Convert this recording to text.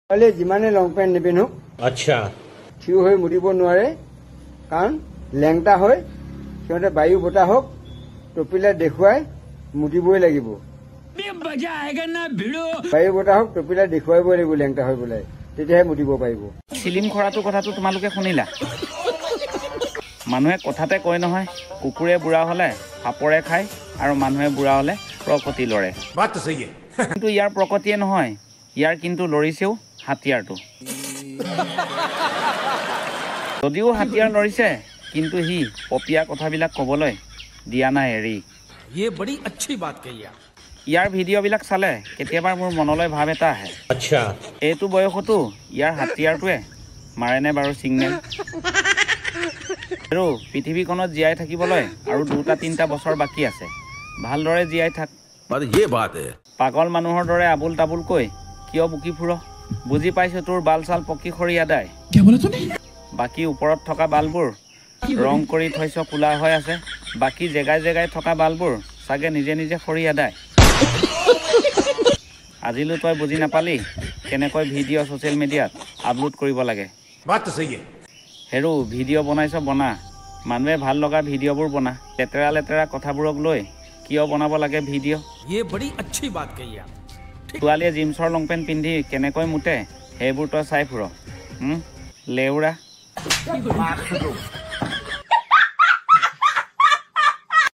ছোৱালীয়ে যিমানে লং পেণ্ট নিপিন্ধক আচ্ছা থিয় হৈ মুতিব নোৱাৰে কাৰণ লেংটা হৈ সিহঁতে বায়ু বতাহক টপিলে দেখুৱাই মুতিবই লাগিব বায়ু বতাহক টপিলে দেখুৱাবই লাগিব লেংটা হৈ পেলাই তেতিয়াহে মুতিব পাৰিব। চিলিম খৰাটো কথাটো তোমালোকে শুনিলা? মানুহে কথাতে কয় নহয়, কুকুৰে বুঢ়া হলে সাপৰে খায় আৰু মানুহে বুঢ়া হলে প্ৰকৃতি লৰে। কিন্তু ইয়াৰ প্ৰকৃতিয়ে নহয়, ইয়াৰ কিন্তু লৰিছেও হাতিয়াৰটো। যদিও হাতিয়াৰ লৰিছে কিন্তু সি পপিয়া কথাবিলাক কবলৈ দিয়া নাই এৰি। ইয়াৰ ভিডিঅ'বিলাক চালে কেতিয়াবা মোৰ মনলৈ ভাৱ এটা আহে, আচ্ছা এইটো বয়সতো ইয়াৰ হাতিয়াৰটোৱে মাৰেনে বাৰু চিগনেল? আৰু পৃথিৱীখনত জীয়াই থাকিবলৈ আৰু 2-3টা বছৰ বাকী আছে। ভালদৰে জীয়াই থাক। পাগল মানুহৰ দৰে আবুল তাবুলকৈ কিয় বুকি ফুৰ? বুজি পাইছো তোৰ বাল চাল পকি খৰি আদায়। বাকী ওপৰত থকা বালবোৰ ৰং কৰি থৈছ কোলা হৈ আছে। বাকী জেগাই জেগাই থকা বালবোৰ চাগে নিজে নিজে খৰি আদায়। আজিলৈ তই বুজি নাপালি কেনেকৈ ভিডিঅ' ছ'চিয়েল মিডিয়াত আপলোড কৰিব লাগে। হেৰু ভিডিঅ' বনাইছ বনা, মানুহে ভাল লগা ভিডিঅ'বোৰ বনা। লেতেৰা লেতেৰা কথাবোৰক লৈ কিয় বনাব লাগে ভিডিঅ'? ছোৱালীয়ে জিন্সৰ লং পেণ্ট পিন্ধি কেনেকৈ মুতে সেইবোৰ তই চাই ফুৰ লেউৰা।